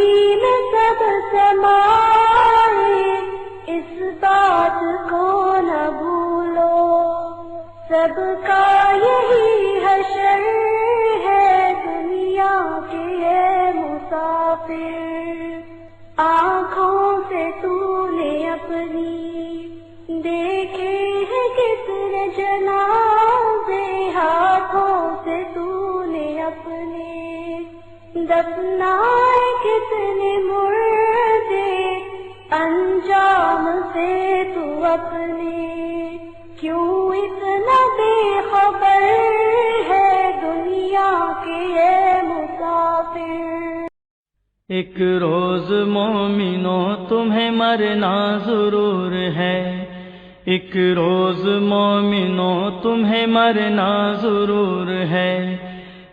نبی میں سب سمائے، اس بات کو نہ بھولو، سب کا یہی حشر ہے، دنیا کے یہ مسافر۔ آنکھوں سے تو نے اپنی دیکھے ہیں کتنے جنازے، ہاتھوں سے تو نے اپنے دفنائے کتنے مردے، انجام سے تو اپنے کیوں اتنا بے خبر ہے، دنیا کے یہ مسافر۔ ایک روز مومنوں تمہیں مرنا ضرور ہے، ایک روز مومنوں تمہیں مرنا ضرور ہے،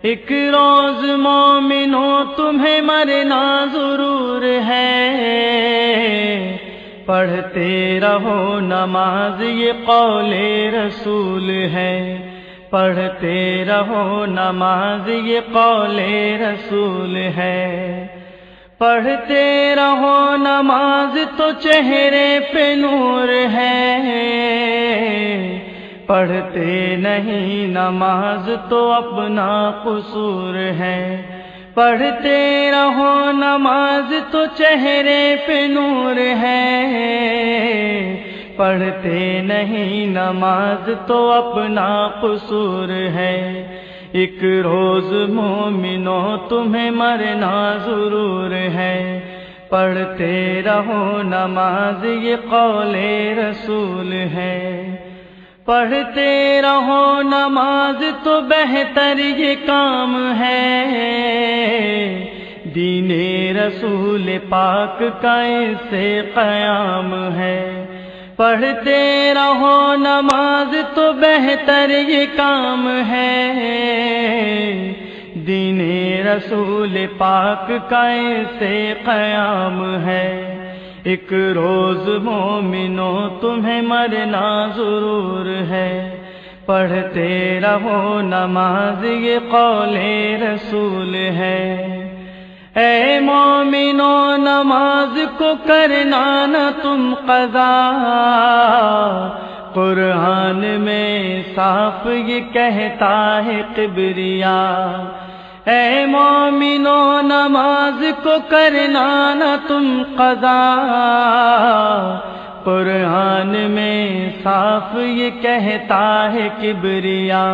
ایک روز مومنوں تمہیں مرنا ضرور ہے۔ پڑھتے رہو نماز یہ قول رسول ہے، پڑھتے رہو نماز یہ قول رسول ہے، پڑھتے رہو نماز تو چہرے پہ نور ہے، پڑھتے نہیں نماز تو اپنا قصور ہے، پڑھتے رہو نماز تو چہرے پہ نور ہے، پڑھتے نہیں نماز تو اپنا قصور ہے۔ ایک روز مومنوں تمہیں مرنا ضرور ہے، پڑھتے رہو نماز یہ قول رسول ہے، پڑھتے رہو نماز تو بہتر یہ کام ہے، دین رسول پاک کا اس سے قیام ہے، پڑھتے رہو نماز تو بہتر یہ کام ہے، دین رسول پاک کا اس سے قیام ہے۔ ایک روز مومنوں تمہیں مرنا ضرور ہے، پڑھتے رہو نماز یہ قول رسول ہے۔ اے مومنوں نماز کو کرنا نہ تم قضا، قرآن میں صاف یہ کہتا ہے کبریا۔ اے مومنوں نماز کو کرنا نہ تم قضا، قرآن میں صاف یہ کہتا ہے کبریا۔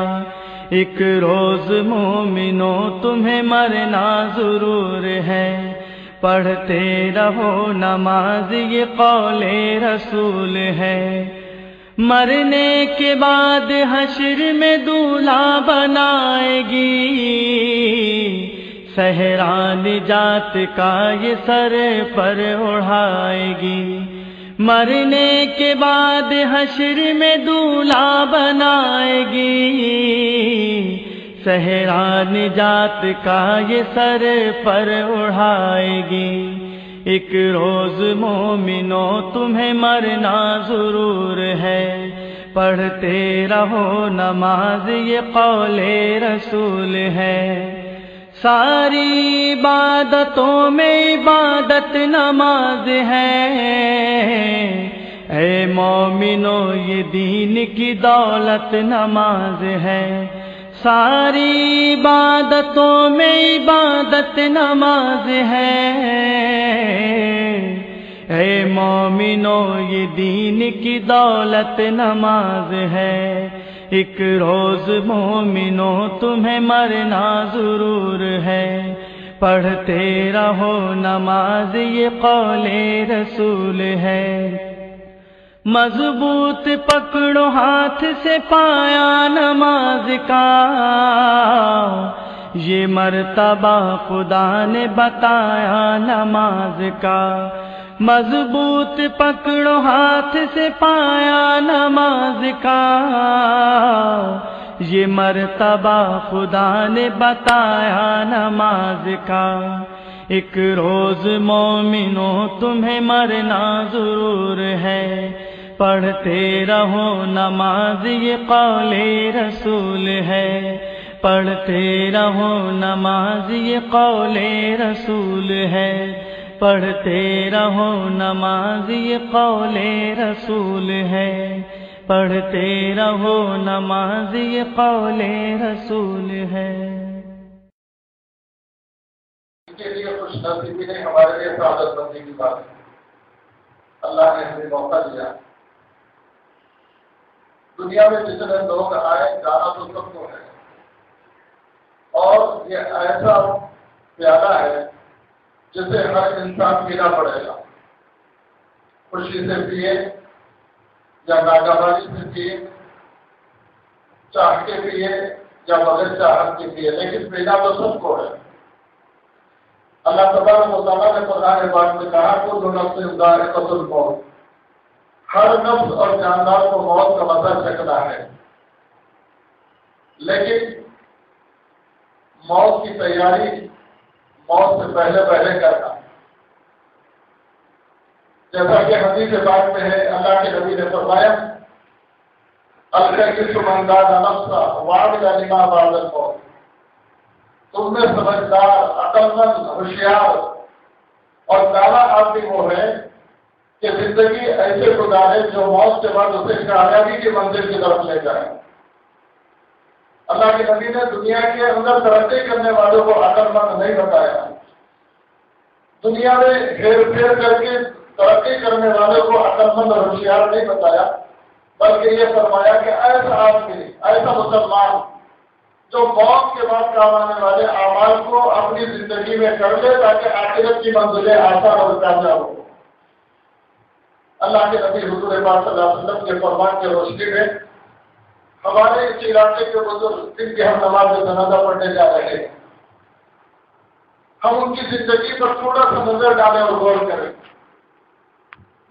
ایک روز مومنوں تمہیں مرنا ضرور ہے، پڑھتے رہو نماز یہ قول رسول ہے۔ مرنے کے بعد حشر میں دولہا بنائے گی، صحرا نجات کا یہ سر پر اڑھائے گی۔ مرنے کے بعد حشر میں دولہا بنائے گی، صحرا نجات کا یہ سر پر اڑھائے گی۔ ایک روز مومنوں تمہیں مرنا ضرور ہے، پڑھتے رہو نماز یہ قول رسول ہے۔ ساری عبادتوں میں عبادت نماز ہے، اے مومنوں یہ دین کی دولت نماز ہے۔ ساری عبادتوں میں عبادت نماز ہے، اے مومنوں یہ دین کی دولت نماز ہے۔ ایک روز مومنوں تمہیں مرنا ضرور ہے، پڑھتے رہو نماز یہ قول رسول ہے۔ مضبوط پکڑو ہاتھ سے پایا نماز کا، یہ مرتبہ خدا نے بتایا نماز کا۔ مضبوط پکڑو ہاتھ سے پایا نماز کا، یہ مرتبہ خدا نے بتایا نماز کا۔ ایک روز مومنوں تمہیں مرنا ضرور ہے، پڑھتے رہو نماز یہ قول رسول ہے۔ پڑھتے رہو نماز یہ قول رسول ہے، پڑھتے رہو نماز یہ قول رسول ہے، پڑھتے رہو نماز یہ قول رسول ہے۔ اس کے لیے خوش نصیبی نہیں، ہمارے لیے سعادت مندی کی بات ہے۔ اللہ نے ہمیں موقع دیا۔ دنیا میں جتنے لوگ آئے جانا تو سب کو ہے، اور یہ ایسا پیالہ ہے جسے ہر انسان پینا پڑے گا، خوشی سے پیے یا ناگہانی سے پیے، چاہ کے پیے یا بغیر چاہت کے پیے، لیکن پینا تو سب کو ہے۔ اللہ تبارک و تعالیٰ نے قرآن پاک میں کہا کل نفس ذائقۃ الموت، ہر نفس اور جاندار کو موت کا مزہ چکھنا ہے، لیکن موت کی تیاری موت سے پہلے کرنا۔ جیسا کہ حدیث پاک میں ہے، اللہ کے نبی نے فرمایا الکیس من دان نفسہ وعمل لما بعد الموت، تم میں سمجھدار، عقل مند، ہوشیار اور دانا آدمی وہ ہے کہ زندگی ایسے گزارے جو موت کے بعد اسے کامیابی کی منزل کی طرف لے جائے۔ اللہ کے نبی نے دنیا کے اندر ترقی کرنے والوں کو عقل مند نہیں بتایا، دنیا میں ہیر پھیر کر کے ترقی کرنے والوں کو عقل مند اور ہوشیار نہیں بتایا، بلکہ یہ فرمایا کہ ایسا آدمی، ایسا مسلمان جو موت کے بعد کام آنے والے اعمال کو اپنی زندگی میں کر لے تاکہ آخرت کی منزلیں آسان اور کامیاب ہو۔ اللہ کے نبی حضور پاک صلی اللہ علیہ وسلم کے فرمان کی روشنی میں ہمارے اس علاقے کے بزرگ جن کی ہم نماز جنازہ پڑھنے جا رہے ہیں، ہم ان کی زندگی پر تھوڑا سا نظر ڈالیں اور غور کریں۔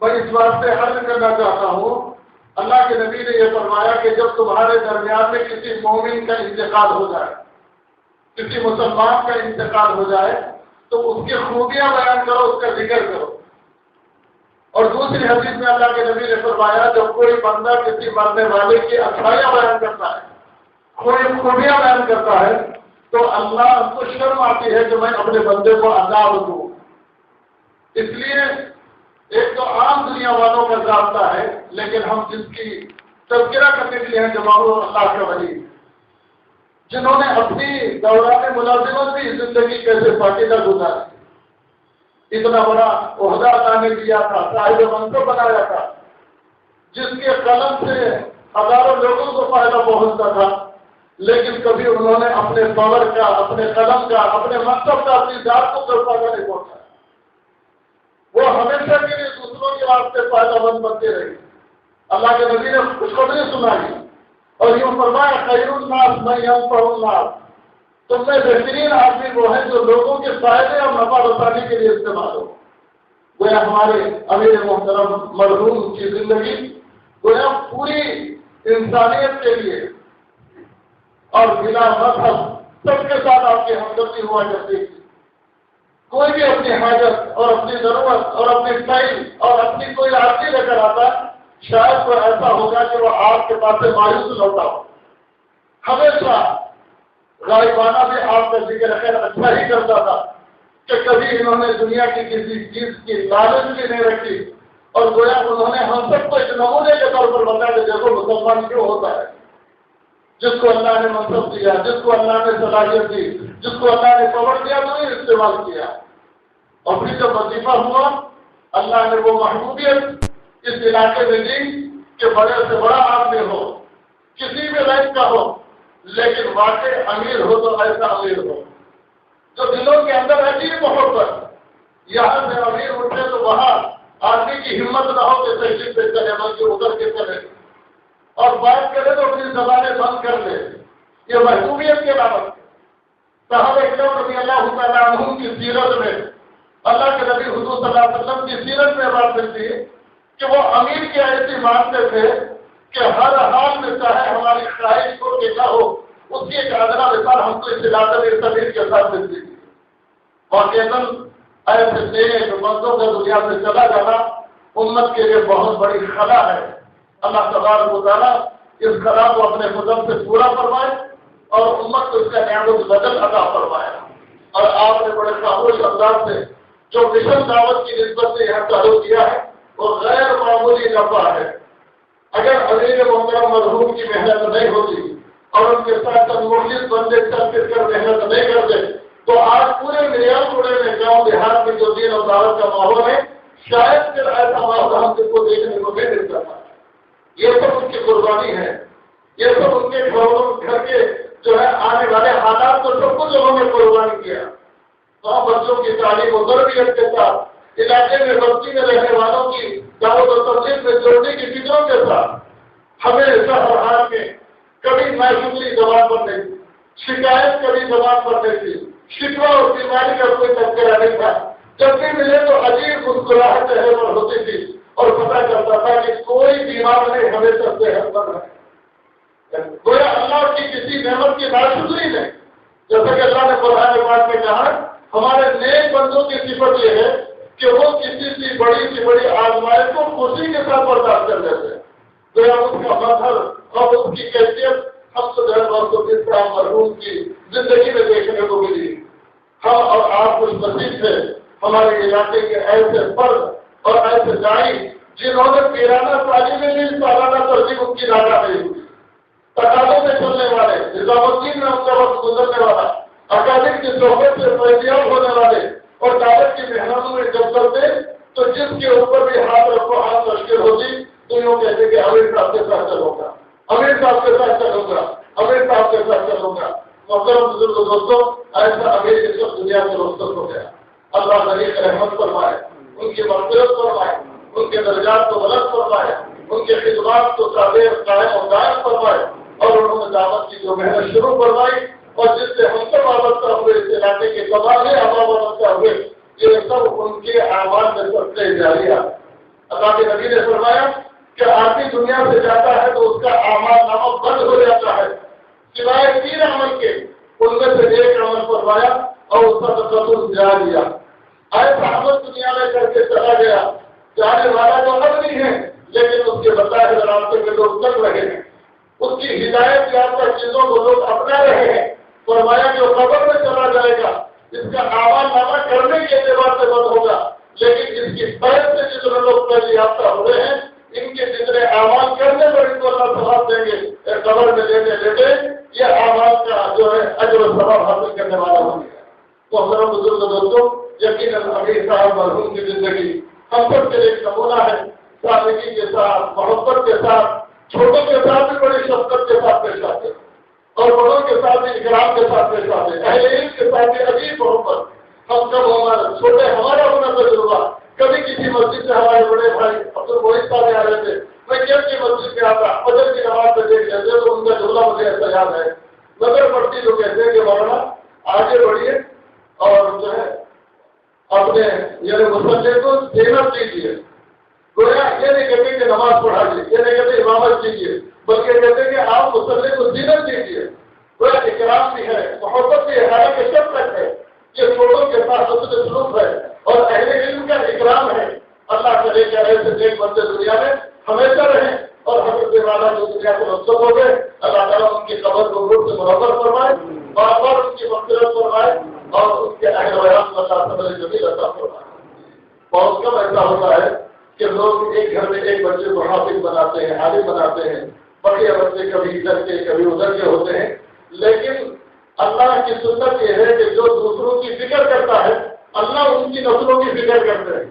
میں اس واسطے عرض کرنا چاہتا ہوں، اللہ کے نبی نے یہ فرمایا کہ جب تمہارے درمیان میں کسی مومن کا انتقال ہو جائے، کسی مسلمان کا انتقال ہو جائے، تو اس کی خوبیاں بیان کرو، اس کا ذکر کرو۔ اور دوسری حدیث میں اللہ کے نبی نے فرمایا جب کوئی بندہ کسی مرنے والے کی اچھائیاں بیان کرتا ہے، کوئی خوبیاں بیان کرتا ہے، تو اللہ کو شرم آتی ہے کہ میں اپنے بندے کو عذاب دوں۔ اس لیے ایک تو عام دنیا والوں کا ضابطہ ہے، لیکن ہم جس کی تذکرہ کرنے کے لیے ہیں جماعت اللہ کے ولی، جنہوں نے اپنی دوران ملازمت بھی زندگی کیسے پاکیزہ گزاری، اتنا بڑا عہدہ اللہ نے دیا تھا، صاحب منصب بنایا تھا، جس کے قلم سے ہزاروں لوگوں کو فائدہ پہنچتا تھا، لیکن کبھی انہوں نے اپنے پاور کا، اپنے قلم کا، اپنے منصب کا اپنی ذات کو کوئی فائدہ نہیں پہنچایا۔ وہ ہمیشہ کے لیے دوسروں کے واسطے فائدہ مند بنتے رہے۔ اللہ کے نبی نے خوشخبری سنائی اور یوں فرمایا خیر الناس من ينفع الناس، تم میں بہترین آدمی وہ ہے جو لوگوں کے فائدے اور نفع رسانی کے لیے استعمال ہو۔ گویا ہمارے امیر محترم مرحوم کی زندگی گویا پوری انسانیت کے لیے اور بلا مذہب سب کے ساتھ آپ کی ہمدردی ہوا کرتی تھی۔ کوئی بھی اپنی حاجت اور اپنی ضرورت اور اپنی اسٹائل اور اپنی کوئی آرزی لے کر آتا، شاید کوئی ایسا ہوگا کہ وہ آپ کے پاس سے مایوس لوٹا ہو۔ ہمیشہ غائبانہ بھی آپ کا ذکر خیر اچھا ہی کرتا تھا کہ کبھی انہوں نے دنیا کی کسی چیز کی لالچ بھی نہیں رکھی، اور گویا انہوں نے ہم سب کو ایک نمونے کے طور پر بتایا کہ دیکھو مسلمان کیوں ہوتا ہے، جس کو اللہ نے منصب دیا، جس کو اللہ نے صلاحیت دی، جس کو اللہ نے پاور دیا تو نہیں استعمال کیا۔ اور پھر جب وظیفہ ہوا، اللہ نے وہ محبوبیت اس علاقے میں دی کہ بڑے سے بڑا آدمی ہو، کسی بھی رینک کا ہو، لیکن واقعی امیر ہو تو ایسا امیر ہو جو دلوں کے اندر رہتی ہے محبت۔ یہاں سے امیر اٹھے تو وہاں آدمی کی ہمت نہ ہو کہ تہذیب پہ چلے، بلکہ ادھر کے چلے، اور بات کرے تو اپنی زبانیں بند کر لے۔ یہ محبوبیت کے بابت صحابہ کرام رضی اللہ تعالیٰ عنہم کی سیرت میں، اللہ کے نبی حضور صلی اللہ علیہ وسلم کی سیرت میں بات ملتی ہے کہ وہ امیر کی ایسی مانتے تھے کہ ہر حال میں چاہے ہماری خواہش کو کہ نہ ہو، اس کی ایک ادنا مثال ہم کو اس علاقے میں تبیر کے ساتھ ملتی تھی۔ واقعاً ایسے نیک بندوں کا دنیا سے چلا جانا امت کے لیے بہت بڑی خلا ہے۔ اللہ تبارک و تعالیٰ اس خلا کو اپنے فضل سے پورا فرمائے اور امت کو اس کا نعمت بدل عطا فرمایا، اور آپ نے بڑے خاموش انداز سے جو مشن دعوت کی نسبت سے یہاں چالو کیا ہے وہ غیر معمولی نفع ہے۔ اگر امیر محترم مرحوم کی محنت نہیں ہوتی اور ان کے ساتھ مخلص بندے چل پھر کر محنت نہیں کرتے تو آج پورے میرپورے میں گاؤں دیہات میں جو دین اور دعوت کا ماحول ہے شاید پھر ایسا ماحول ہم کو دیکھنے کو نہیں مل سکتا۔ یہ سب ان کی قربانی ہے، یہ سب ان کے گھر کے جو ہے آنے والے حالات کو سب کچھ انہوں نے قربانی کیا۔ وہاں بچوں کی تعلیم و تربیت کے ساتھ علاقے میں بستی میں رہنے والوں کی دعوت و تبلیغ میں جوڑنے کی فکروں کے ساتھ ہمیشہ ہر حال میں کبھی ناشکری زبان پر نہیں، شکایت کبھی زبان پر نہیں تھی، شکوہ اور بیماری کا کوئی تذکرہ نہیں تھا۔ جب بھی ملے تو عجیب مسکراہٹ چہرے پر ہوتی تھی اور پتہ چلتا تھا کہ کوئی بیمار نہیں، ہمیشہ صحت مند ہے۔ گویا اللہ کی کسی نعمت کی ناشکری نہیں، جیسا کہ اللہ نے قرآن پاک میں کہا ہمارے نیک بندوں کی صفت یہ ہے کہ وہ کسی سے بڑی آزمائش کو خوشی کے ساتھ برداشت کر لیتے ہیں۔ گویا اس کا مظہر اور اس کی کیفیت ہم تو جس طرح مرحوم کی زندگی میں دیکھنے کو ملی۔ ہم اور آپ خوش نصیب تھے ہمارے علاقے کے ایسے فرد اور ایسے داعی جنہوں نے پیرانہ تعلیم میں سالانہ ترجیح ان کی لاگا نہیں ہوئی، تقاضوں میں چلنے والے، نظام الدین میں ان کا وقت گزرنے والا، اکادر کی صحبت سے فیضیاب ہونے والے اور دعوت کی محنتوں میں جب کرتے تو جس کے اوپر بھی ہاتھ رکھو ہاتھ مشکل ہوتی تو یوں کہتے کہ امیر صاحب کے ساتھ چلوں گا، امیر صاحب کے ساتھ چلوں گا، امیر صاحب کے ساتھ چلوں گا۔ محترم بزرگ دوستوں، ایسا امیر اس وقت دنیا میں رخصت ہو گیا۔ اللہ غریب رحمت فرمائے، ان کی مغفرت فرمائے، ان کے درجات کو بلند فرمائے، ان کے خدمات کو قائم و دائم فرمائے، اور انہوں نے دعوت کی جو محنت شروع فرمائی اور جس سے ہم سب وابستہ ہوئے اس علاقے کے تمام ہم وابستہ ہوئے، یہ سب ان کے اعمال میں سب سے جاریہ۔ اللہ کے نبی نے فرمایا کہ آدمی دنیا سے جاتا ہے تو اس کا اعمال نامہ بند ہو جاتا ہے سوائے 3 عمل کے، ان میں سے ایک عمل فرمایا اور اس کا تصور جاریہ۔ ایسا عمل دنیا میں کر کے چلا گیا، جانے والا تو اب نہیں ہے لیکن اس کے بتائے ہوئے راستے میں لوگ چل رہے ہیں، اس کی ہدایت یافتہ چیزوں کو لوگ اپنا رہے ہیں۔ فرمایا جو قبر میں چلا جائے گا اس کا اعمال نامہ کرنے کے اعتبار سے بند ہوگا، لیکن اس کی فیض سے جتنے لوگ پہلے یافتہ ہوئے ہیں ان کے جتنے اعمال کرنے پر ان کو اللہ ثواب دیں گے، قبر میں لیتے یہ اعمال کا جو ہے اجر و ثواب حاصل کرنے والا ہوں گے۔ تو ہمارا بزرگ دوستوں، یقیناً امیر صاحب مرحوم کی زندگی ہم سب کے لیے ایک نمونہ ہے، سادگی کے ساتھ، محبت کے ساتھ، چھوٹوں کے ساتھ بھی بڑی شفقت کے ساتھ پیش آتے اور بڑوں کے ساتھ بھی اکرام کے ساتھ پیش آتے، اہل علم کے ساتھ بھی عجیب محبت۔ ہم سب چھوٹے ہمارا ہونا تجربہ، کبھی کسی مسجد سے ہمارے بڑے بھائی عبدالمحیط صاحب آ رہے تھے، میں کیب کی مسجد میں آتا فجر کی نماز سے دیکھ لیتے تو ان کا جملہ مجھے ایسا یاد ہے، نظر پڑتی تو کہتے ہیں کہ مولانا آگے بڑھیے اور جو ہے اپنے یعنی مسلح کو زینت دیجیے۔ گویا یہ نہیں کہتے کہ نماز پڑھائیے، یہ نہیں کہتے امامت کیجیے، بلکہ کہتے کہ آپ مسلح کو زینت دیجیے۔ گویا اکرام بھی ہے، محبت بھی ہے، حالانکہ شفقت ہے، یہ چھوٹوں کے ساتھ حسن سلوک ہے اور اہل علم کا اکرام ہے۔ اللہ کرے کہ ایسے نیک بندے دنیا میں ہمیشہ رہیں اور حضرت والا جو دنیا کو رخصت ہو گئے، اللہ تعالیٰ ان کی قبر کو نور سے منور فرمائے، بار بار ان کی مغفرت فرمائے اور ان کے اہل ویان کو اللہ صبر جمیل عطا فرمائے۔ بہت کم ایسا ہوتا ہے کہ لوگ ایک گھر میں ایک بچے کو حافظ بناتے ہیں، عالم بناتے ہیں، بقیہ بچے کبھی ادھر کے کبھی ادھر کے ہوتے ہیں، لیکن اللہ کی سنت یہ ہے کہ جو دوسروں کی فکر کرتا ہے اللہ ان کی نسلوں کی فکر کرتے ہیں۔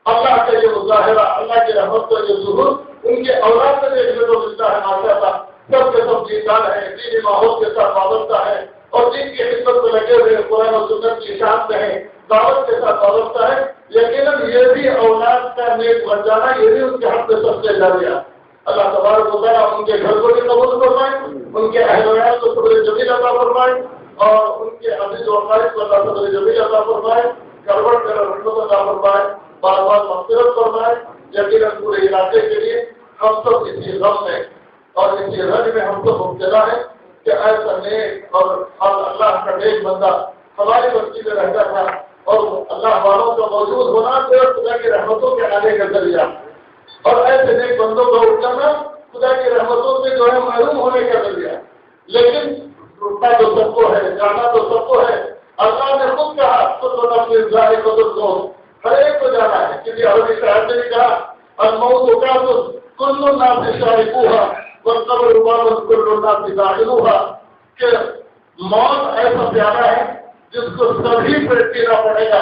اللہ کا یہ مظاہرہ، اللہ کی رحمت کا یہ ظہور ان کے اولاد سے دیکھنے کو ملتا ہے۔ ماشاءاللہ سب کے سب دیندار ہیں، دینی ماحول کے ساتھ وابستہ ہے اور دین کی خدمت میں لگے ہوئے قرآن و سنت کی اشاعت میں ہیں، دعوت کے ساتھ وابستہ ہے۔ یقیناً یہ بھی اولاد کا نیک بن جانا، یہ بھی ان کے حق میں سب سے جاریہ۔ اللہ تبارک و تعالیٰ ان کے گھر کو بھی قبول فرمائے، ان کے اہل ویان کو صبر جمیل عطا فرمائے اور ان کے عزیز و اقارب کو اللہ صبر جمیل عطا فرمائے، کروڑ رحمت عطا فرمائے، بار بار مغفرت فرمائے۔ یقیناً پورے علاقے کے لیے ہم سب اسی غم میں اور اسی رنج میں ہم سب مبتلا ہیں کہ ایسا نیک اور اللہ کا نیک بندہ ہماری بستی میں رہتا تھا اور اللہ والوں کا موجود ہونا تو خدا کی رحمتوں کے آنے کا ذریعہ، اور ایسے نیک بندوں کا اٹھنا خدا کی رحمتوں سے جو ہے محروم ہونے کا ذریعہ۔ لیکن ٹوٹنا تو سب کو ہے، جانا تو سب کو ہے۔ اللہ نے خود کہا کل نفس ذائقۃ الموت، ہر ایک کو جانا ہے۔ کسی عربی شاعر نے بھی کہا الموت کاس کل الناس شاربوها والقبر باب کل الناس داخلوها، کہ موت ایسا پیارا ہے جس کو سبھی پہ پینا پڑے گا،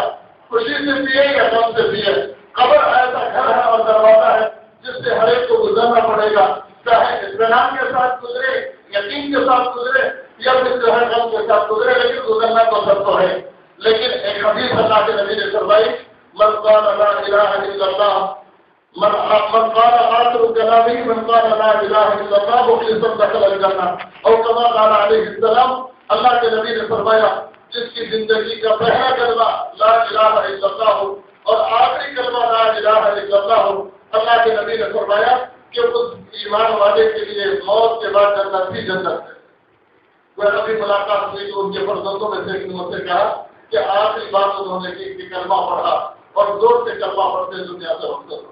خوشی سے پیے یا غم سے پیے۔ قبر ایسا گھر ہے اور دروازہ ہے جس سے ہر ایک کو گزرنا پڑے گا، چاہے اطمینان کے ساتھ گزرے، یقین کے ساتھ گزرے، یا پھر جو ہے غم کے ساتھ گزرے، لیکن گزرنا تو سب کو ہے۔ لیکن ایک حدیث اللہ کے نبی نے فرمائی من قال لا الہ الا اللہ، من قال آخر کلامہ من قال لا الہ الا اللہ مخلصا دخل الجنہ، اور کما قال علیہ السلام، اللہ کے نبی نے فرمایا جس کی زندگی کا پہلا کلمہ لا الہ الا اللہ ہو اور آخری کلمہ لا الہ الا اللہ ہو، اللہ کے نبی نے فرمایا کہ اس ایمان والے کے لیے موت کے بعد جنت بھی جنت ہے۔ وہ ابھی ملاقات ہوئی تو ان کے فرزندوں میں سے ایک نے مجھ سے کہا کہ آخری بات انہوں نے کی کہ کلمہ پڑھا اور زور سے کلمہ پڑھتے دنیا سے رخصت ہو۔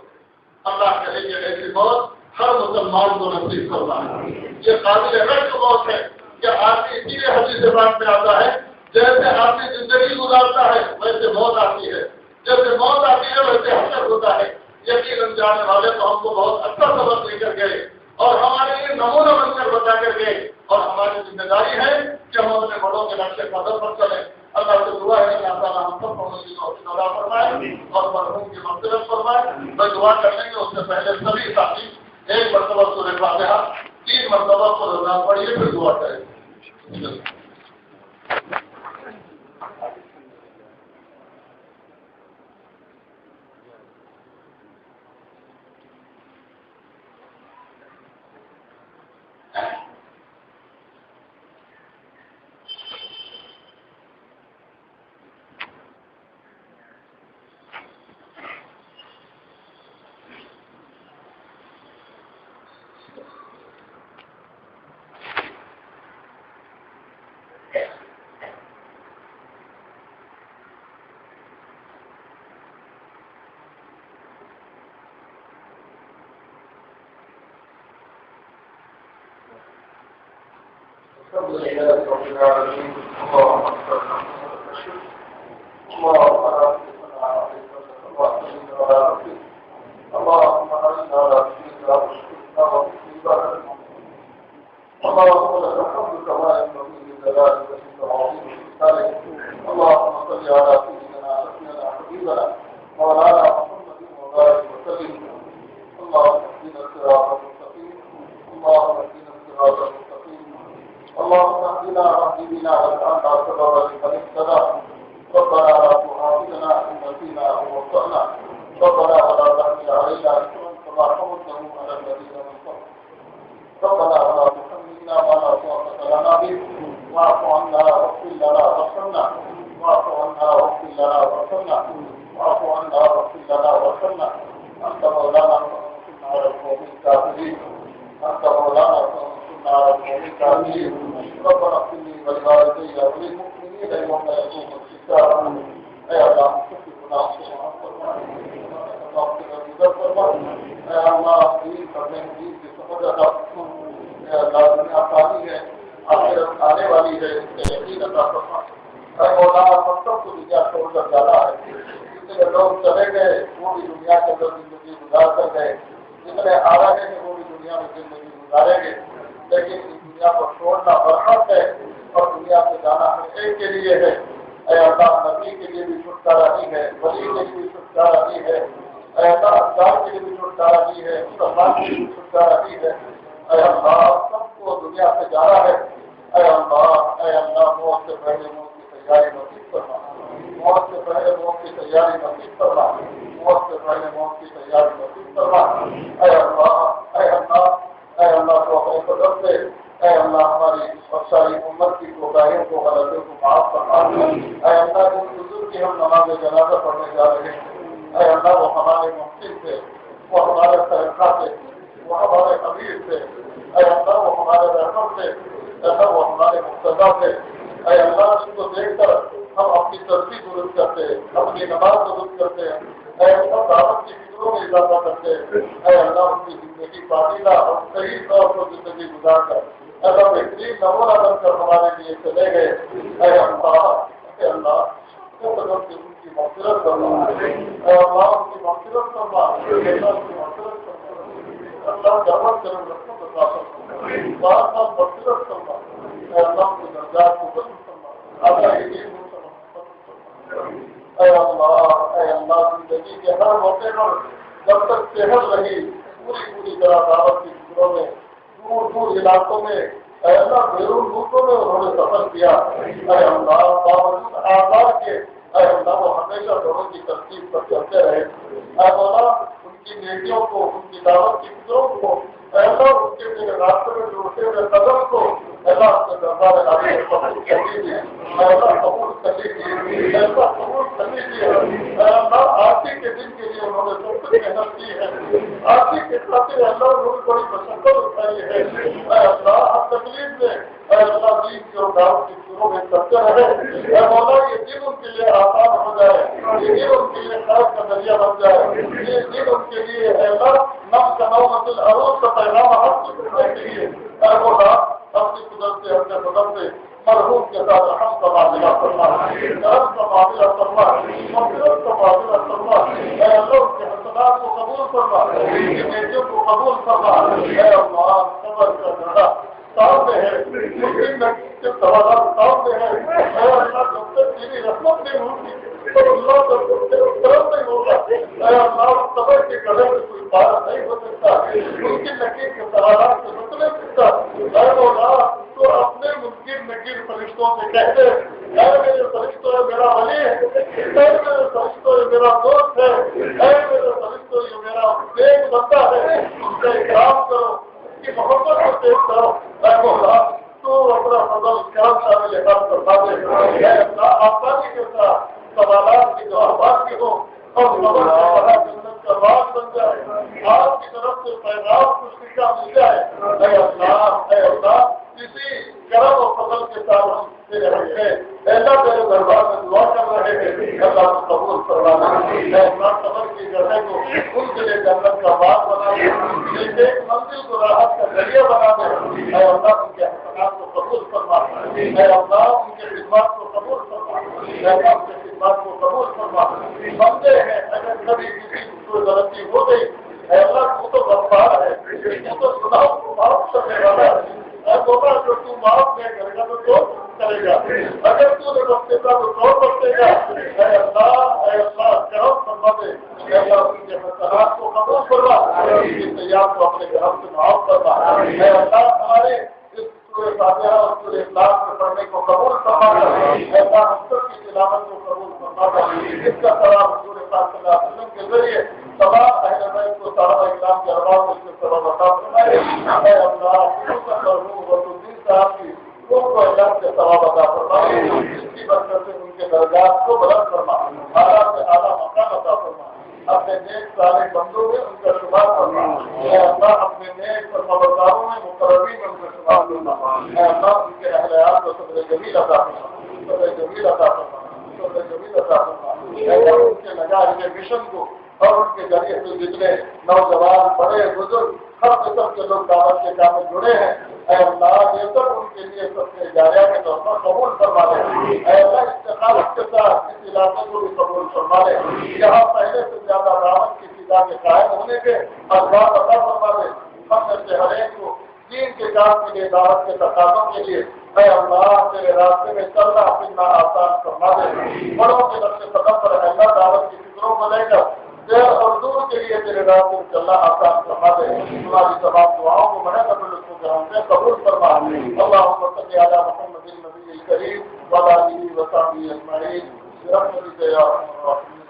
اللہ کہے کہ ایسی موت ہر مسلمان کو نصیب فرمائے۔ یہ قابل رشک موت ہے کہ آدمی اسی لیے حدیث بات میں آتا ہے جیسے آدمی زندگی گزارتا ہے ویسے موت آتی ہے، جیسے موت آتی ہے ویسے حشر ہوتا ہے۔ یقیناً جانے والے تو ہم کو بہت اچھا سبق دے کر گئے اور ہمارے لیے نمونہ بن کر بتا کر گئے، اور ہماری ذمہ داری ہے کہ ہم اپنے بڑوں کے نقش قدم پر چلیں۔ اللہ سے دعا ہے کہ اللہ تعالیٰ ہم سب کو عطا فرمائے اور مرحوم کی مغفرت فرمائے۔ میں دعا کرنے کے اس سے پہلے سبھی ساتھی ایک مرتبہ سورۃ فاتحہ 3 مرتبہ کو روزانہ پڑھیے، پھر دعا کریں۔ اللہ بہترین نمونہ بن کر ہمارے لیے چلے گئے. اے اللہ ان کی مغفرت کرنا, اے اللہ ان کی مغفرت کرنا, اللہ کی مغفرت کرنا, اللہ جمع کرم رکھوں کو حاصل کرنا, بار بار مغفرت کرنا, اے اللہ کی درجات کو بلند کرنا, اللہ یہ اے اللہ زندگی کے ہر موقع پر جب تک صحت رہی پوری طرح دعوت کی فکروں میں دور علاقوں میں اے اللہ بیرون ملکوں میں انہوں نے سفر کیا. اے اللہ باوجود آزاد کے اے اللہ وہ ہمیشہ لوگوں کی ترتیب پر چلتے رہے. اے مولا ان کی نیکیوں کو, ان کی دعوت کی فکروں کو, اے اللہ ان کے میرے راستے میں جوڑتے ہوئے قدم کو اللہ اپنے دربار عالی میں قبول کر لیجیے. اے اللہ قبول کر لیجیے, اے اللہ قبول کر لیجیے. اے اللہ آخری کے دن کے لیے انہوں نے جو کچھ محنت کی ہے, آخری کے خاطر اللہ انہوں نے بڑی مشقت اٹھائی ہے. اے اللہ ہر تکلیف میں اے اللہ دین کی اور دعوت کی شروع میں کرتے رہے. اے مولا یہ دن ان کے لیے آسان ہو جائے, یہ دن ان کے لیے خیر کا ذریعہ بن جائے, یہ دن ان کے لیے اے اللہ نفس کا نومت العروج کا پیغام حاصل کرنے کے لیے اے مولا اپنی قدرت سے اپنے قدم سے مرحوم کے ساتھ رحم کا معاملہ کرنا, کرم کا معاملہ کرنا, مغفرت کا معاملہ کرنا. اے اللہ ان کے حسنات کو قبول کرنا, ان کی نیکیوں کو قبول کرنا. اے اللہ صبر کا گھڑا سامنے ہے, مسلم کے سوالات سامنے ہے. اے اللہ جب تک تیری رحمت نہیں ہوگی تو اللہ جب تک کرم نہیں ہوگا. اے اللہ صبر کے گھڑے میں کوئی پار نہیں ہو سکتا, ممکن نکیر کے سوالات سے بچ نہیں سکتا. اے مولا تو اپنے ممکن نکیر فرشتوں سے کہہ دے, اے میرے فرشتوں یہ میرا ولی ہے, اے میرے فرشتوں یہ میرا دوست ہے, اے میرے فرشتوں یہ میرا نیک بندہ ہے, اس کا اکرام کرو, اس کی محبت کو پیش کرو. اے مولا تو اپنا فضل کرم شامل حال کروا دے. اے اللہ آسانی کے ساتھ سوالات کی جوابات کی ہو اور خبر جنت کا راز بن جائے, آپ کی طرف سے پیغام خوشی کا مل جائے. اے اللہ کسی کرم اور فضل کے ساتھ ہم تیرے حق میں ایسا تیرے دربار میں دعا کر رہے ہیں, اللہ کو قبول کروانا. اے اللہ صبر کی جگہ کو ان کے لیے جنت کا باغ بنا دے, ایک منزل کو راحت کا ذریعہ بنا دے. اے اللہ ان کے حسنات کو قبول فرما, اے اللہ ان کے خدمات کو قبول فرما, اے اللہ ان کے خدمات کو قبول فرما. بندے ہیں اگر کبھی کسی کو غلطی ہو گئی, اے اللہ تو غفار ہے, تو گناہوں کو معاف کرنے والا ہے. اے مولا جو تو معاف نہیں کرے گا تو کون کرے گا, اگر تو نے بخشے گا تو کون بخشے گا. اے اللہ کرم فرما دے. اے اللہ ان کے حسنات کو قبول فرما, ان کی سیاحت کو اپنے گھر سے معاف کرنا. اے اللہ ہمارے اس سورہ فاتحہ اور سورہ اخلاص میں پڑھنے کو قبول فرما دے. اے اللہ ہم سب کی تلاوت کو قبول فرما دے. اس کا ثواب حضور پاک صلی اللہ علیہ وسلم کے ذریعے تمام اہل بیت کو صحابہ کرام کے ارباب کو اس کے ثواب عطا فرمائے. اے اللہ مرحوم غوث صاحب کی روح کو اللہ سے ثواب عطا فرمائے, اس کی برکت سے ان کے درجات کو بلند فرما, اعلیٰ سے اعلیٰ مقام عطا فرما. اپنے نیک صالح بندوں میں ان کا شمار کرنا. اے اللہ اپنے نیک اور خبرداروں میں مقربین میں ان کا شمار کرنا. اے اللہ ان کے اہلیات کو صبر جمیل عطا فرما, صبر جمیل عطا فرما, صبر جمیل عطا فرما. اے اللہ ان کے نگاہ کے مشن کو اور ان کے ذریعے سے جتنے نوجوان بڑے بزرگ ہر قسم کے لوگ دعوت کے کام میں جڑے ہیں, اے اللہ یہ سب ان کے لیے سب سے جاریہ کے طور پر قبول فرما لے. اے اللہ استقامت کے ساتھ اس علاقے کو بھی قبول فرما لے. یہاں پہلے سے زیادہ دعوت کی فضا کے قائم ہونے کے اسباب عطا فرما لے. ہم میں سے ہر ایک کو دین کے کام کے لیے دعوت کے تقاضوں کے لیے اے اللہ تیرے راستے میں چلنا پھرنا آسان فرما دے. بڑوں کے نقش قدم پر اللہ دعوت کی فکروں کو لے کر دیر اور دور کے لیے تیرے راستے میں چلنا آسان فرما دے. تمہاری تمام دعاؤں کو میں قبول فرما. اللهم صل على محمد النبي الكريم وعلى آله وصحبه أجمعين برحمتك يا أرحم الراحمين.